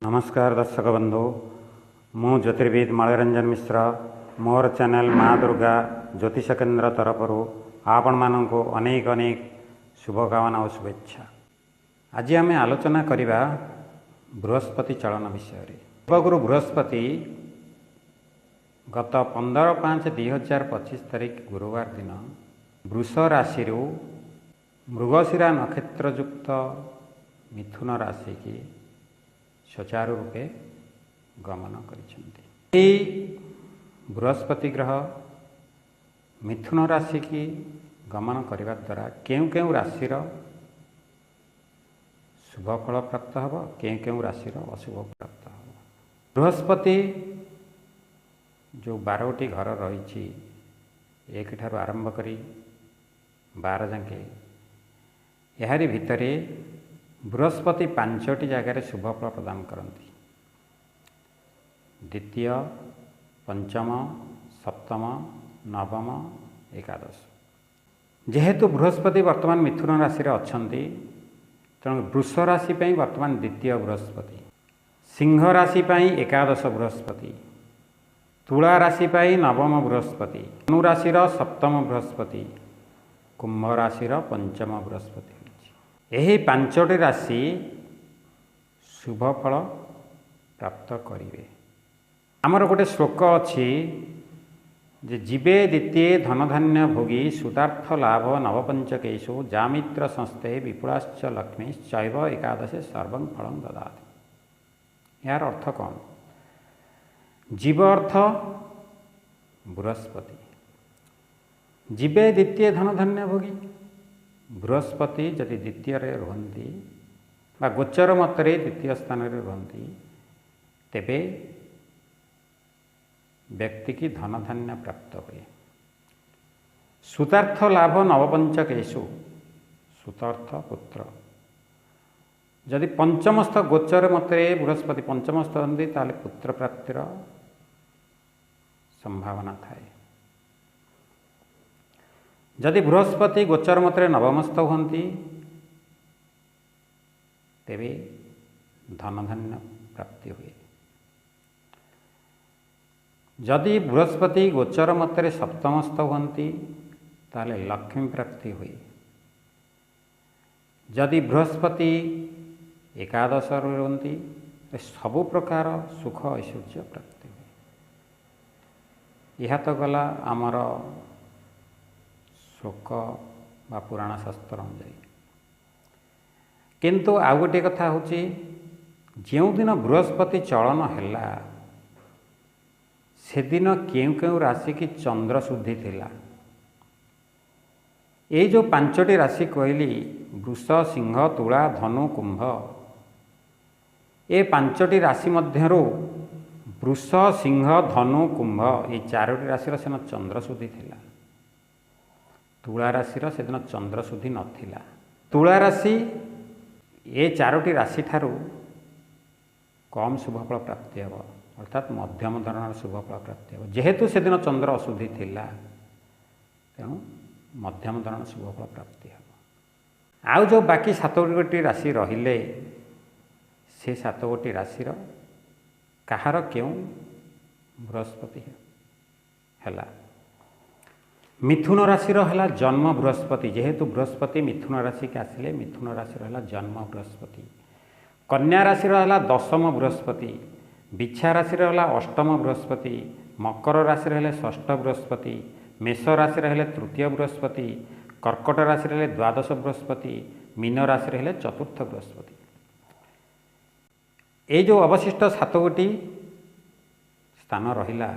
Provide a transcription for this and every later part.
नमस्कार दर्शक बंधु मु ज्योतिर्विद मलयरंजन मिश्र मोर चैनल माँ दुर्गा ज्योतिष केन्द्र तरफ आपण मानक अनेक अनेक शुभकामना और शुभेच्छा। आज आम आलोचना करवा बृहस्पति चलन विषय। देवगुरु बृहस्पति गत 15/5/2025 तारीख गुरुवार दिन वृष राशि मृगशिरा नक्षत्र युक्त मिथुन राशि की सुचारू रूपे गमन करिसेंती। बृहस्पति ग्रह मिथुन राशि की गमन करने द्वारा केउ केउ राशिर शुभ फल प्राप्त होब, केउ केउ राशिर अशुभ प्राप्त होब। बृहस्पति जो 12टी घर रही 1 ठार आरंभ करी 12 जाके यारी भितरे बृहस्पति 5टी जगार शुभ फल प्रदान करती। द्वितीय, पंचम, सप्तम, नवम, एकादश। जेहेतु बृहस्पति वर्तमान मिथुन राशि अच्छी तेणु वृष राशि वर्तमान द्वितीय बृहस्पति, सिंह राशि एकादश बृहस्पति, तुला राशि नवम बृहस्पति, धनु राशि सप्तम बृहस्पति, कुंभ राशि पंचम बृहस्पति। यही 5टी राशि शुभ फल प्राप्त करेंगे। आमर गोटे श्लोक अच्छी जे जीवे द्वितीय धनधान्य भोगी सुतार्थ लाभ नवपंचकेशु जामित्र संस्थे विपुलाश्च लक्ष्मीश्चैव एकादशे सर्वं फलं ददाति। यार अर्थ कौन? जीव अर्थ बृहस्पति, जीवे द्वितीय धनधान्य भोगी। बृहस्पति जदि द्वितीय रुहंती बा गोचर मतरे द्वितीय स्थान में रुहंती तेबे व्यक्ति की धनधान्य प्राप्त हुए। सुतार्थ लाभ नवपंचकेशु, सुतार्थ पुत्र। जदि पंचमस्थ गोचर मतरे बृहस्पति पंचमस्थ होती ताले पुत्र प्राप्तिर संभावना थाए। जदि बृहस्पति गोचर मतरे नवमस्थ होती तेबे धनधान्य प्राप्ति हुए। जदि बृहस्पति गोचर मतरे सप्तमस्थ होती ताले लक्ष्मी प्राप्ति हुए। जदि बृहस्पति एकादश रुहंती सबु प्रकार सुख ऐश्वर्य प्राप्ति हुए। यह तो गला आमर श्लोक बा पुराण शास्त्र अनुजाई। किंतु आउ गोटे कथा हूँ जो दिन बृहस्पति चलन है से दिन केउ केउ राशि की चंद्र शुद्धि थिला। ये जो 5टी राशि कहली वृष, सिंह, तुला, धनु, कुंभ, ये 5टी राशि मध्यरु वृष, सिंह, धनु, कुंभ ये 4टी राशि सेन चंद्र शुद्धि थिला। तुला राशि से दिन चंद्र शुद्धि नथिला। तुला राशि ये 4टी राशि ठारू कम शुभफल प्राप्ति हे, अर्थात मध्यम धरण शुभफल प्राप्ति हे। जेहेतु से दिन चंद्र अशुद्धि थिला तेणु मध्यम धरण शुभफल प्राप्ति हे। आउ जो बाकी 7 राशि रहिले से 7 राशि कहार क्यों बृहस्पति है। मिथुन राशि है जन्म बृहस्पति, जेहेतु बृहस्पति मिथुन राशि के आसिले मिथुन राशि है जन्म बृहस्पति। कन्या राशि है दशम बृहस्पति, बिछा राशि है अष्टम बृहस्पति, मकर राशि है षष्ठ बृहस्पति, मेष राशि है तृतीय बृहस्पति, कर्कट राशि है द्वादश बृहस्पति, मीन राशि है चतुर्थ बृहस्पति। ये जो अवशिष्ट 7 स्थान रहिला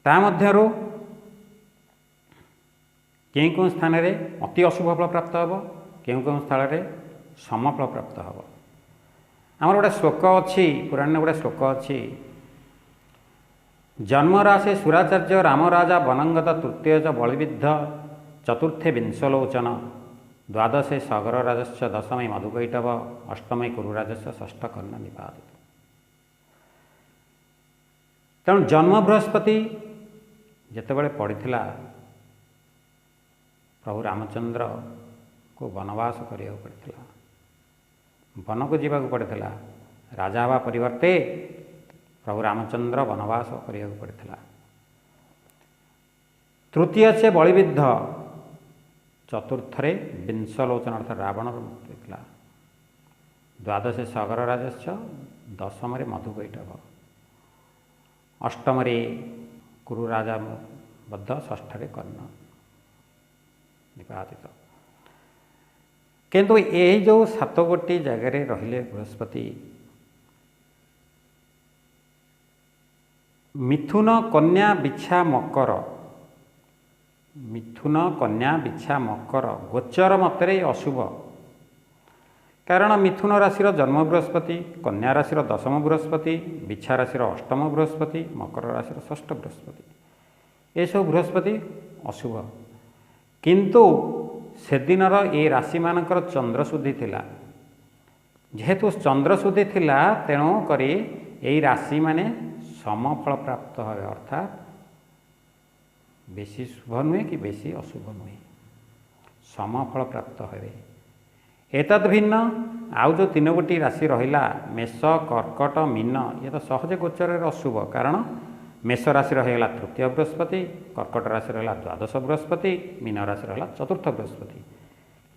ता मध्यरु केउ स्थान रे अति अशुभ फल प्राप्त होब, केउ स्थल रे समफल प्राप्त होब। आमर गोटे श्लोक अच्छी पुराण गोटे श्लोक अच्छी जन्म राशि सुराचार्य राम राजा वनंगत तृतीय च बलिविद्ध चतुर्थे विंशलोचन द्वादशे सगर राजस्व दशमे मधुकैटव अष्टमे कुरुराजस्व षष्ठ कर्ण निपात। तेणु जन्म बृहस्पति जितेबाला पड़ता प्रभु रामचंद्र को वनवास करिया पड़ता वन को जावाक पड़ता राजा हवा परिवर्ते प्रभु रामचंद्र वनवास करने पड़ता। तृतीय से बलिविद्ध, चतुर्थ विंशलोचन अर्थात रावण मुक्ति होता। द्वादशे सगर राजस्व, दशम मधुकैटभ, अष्टम कुरु राजा बद्ध, षष्ठ कर्ण निपातित। किंतु यही जो 7 गोटी जगह रहिले बृहस्पति, मिथुन कन्या बिछा मकर, मिथुन कन्या बिछा मकर गोचर मतरे अशुभ। कारण मिथुन राशि जन्म बृहस्पति, कन्या राशि दशम बृहस्पति, बिछा राशि अष्टम बृहस्पति, मकर राशि षष्ठ बृहस्पति, ये सब बृहस्पति अशुभ। किंतु से दिनर ये राशि मानकर चंद्रशुद्धि थिला, जेहेतु चंद्रशुद्धि थिला तेणु करी यही राशि माने समफल प्राप्त है, अर्थात बेसी शुभ नुहे कि बेसी अशुभ नुहे, समफल प्राप्त है। एतद् भिन्न आउ जो 3 गोटी राशि रहिला मेष कर्कट मीन, ये तो सहजे गोचर अशुभ। कारण मेष राशि रहीगला तृतीय बृहस्पति, कर्कट राशि रहा द्वादश बृहस्पति, मीन राशि रहा चतुर्थ बृहस्पति।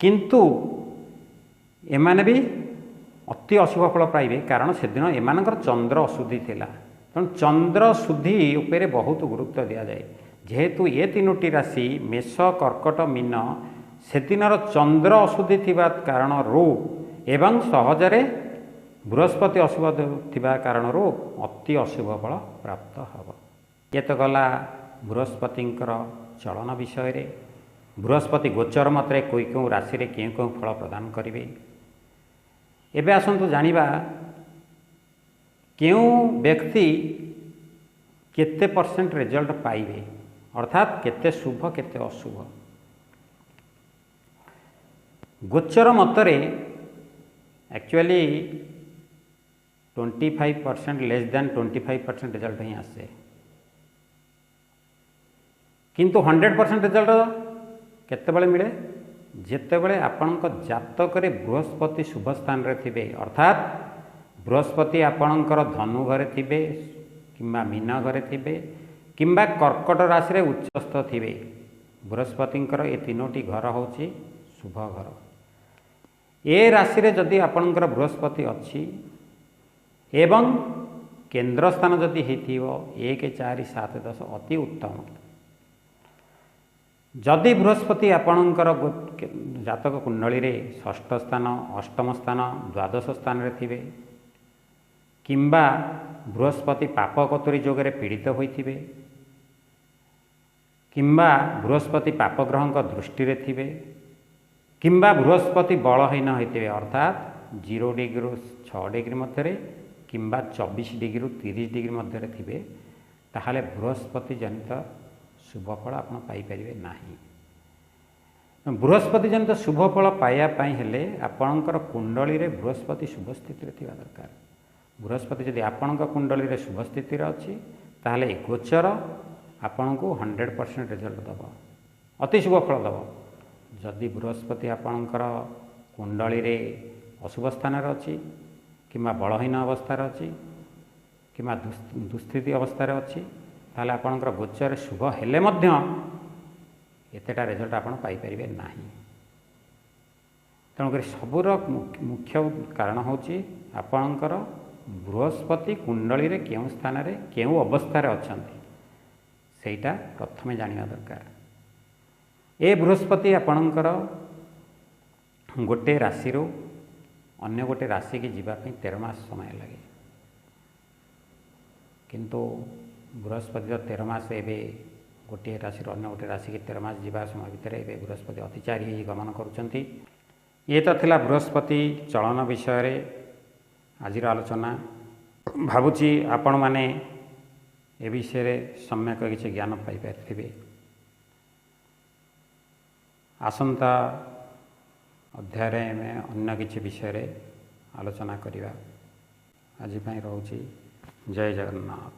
किंतु एमाने भी अति अशुभ फल पाइबे, कारण से दिन एमानकर चंद्र अशुद्धि थिला। तेणु चंद्र शुद्धि उपरे बहुत गुरुत्व दिया जाए। जेहेतु ये 3टी राशि मेष कर्कट मीन से दिनर चंद्र अशुद्धि थिबा कारणरू एवं सहजरे बृहस्पति अशुभ थिबा कारणरू अति अशुभ फल प्राप्त हब। ये तो गला बृहस्पतिंकर चलन विषय रे। बृहस्पति गोचर मतरे कोई क्यों राशि रे क्यों क्यों फल प्रदान करिवे। एबे आसंतु जानिबा क्यों व्यक्ति केते % रिजल्ट पाइबे, अर्थात केते शुभ केते अशुभ। गोचर मतरे एक्चुअली 25% लेस दैन 25% रिजल्ट ही आसे, किंतु 100% रिजल्ट केतेबेले मिले जेतेबेले आपणक जातकरे बृहस्पति शुभ स्थान रे थिबे, अर्थात बृहस्पति आपणकर धनु घरे थिबे किंबा मीन घरे थिबे किंबा कर्कट राशि रे उच्चस्थ थिबे। बृहस्पतिंकर ए 3टी घर होची शुभ घर। ए राशि रे जदि आपणकर बृहस्पति अच्छी एवं केंद्र स्थान जदि हेथिबो 1 4 7 10 अति उत्तम। जदि बृहस्पति आपणकर जातक कुंडली रे षष्ठ स्थान, अष्टम स्थान, द्वादश स्थान रे थिबे किंबा बृहस्पति पाप कतुरी जोगरे पीड़ित होइथिबे किंबा बृहस्पति पाप ग्रह दृष्टि रे थिबे किंबा बृहस्पति बलहीन होइथिबे, अर्थात 0 डिग्री 6 डिग्री मध्य किंबा 24 डिग्री 30 डिग्री मध्य थिबे, ताहाले बृहस्पति जनित शुभ फल आप पाइपर ना। बृहस्पति जनित शुभ फल पाइबापी हेले आपणकर कुंडली रे बृहस्पति शुभ स्थिति थिबा दरकार। बृहस्पति जदि आपणक कुंडली रे शुभ स्थिति अच्छी ताहले गोचर आपन को 100% रिजल्ट दब, अति शुभ फल दब। जदि बृहस्पति आपणकर कुंडली रे अशुभ स्थान अच्छी किंबा बलहीन अवस्थार अच्छी किंबा दुस्थिति अवस्थार अच्छी ताहले आपणकर गोचर शुभ हेले मध्य एतेटा रिजल्ट आपन पाइपर ना। तेणुक सबूर मुख्य कारण होची आपणकर बृहस्पति कुंडली रे केउं स्थान रे केउं अवस्थार अछंती सेटा प्रथमे जानिबा दरकार। ए बृहस्पति आपणकर गोटे राशि रो अन्य गोटे राशि की जीवापी 13 मास समय लगे, किंतु बृहस्पति 13 मास एवं गोटे राशि अन्य गोटे राशि की 13 मास जीवा समय भितर एवं बृहस्पति अतिचारी गमन करुँच। ये तो थिला बृहस्पति चलन विषय रे आजिर आलोचना। भावुची आपण माने ए विषय रे सम्यक किसी ज्ञान पाइपारे। आसंता अध्याय में अन्य किसी विषय रे आलोचना करिबा। आज पई रहउची। जय जगन्नाथ।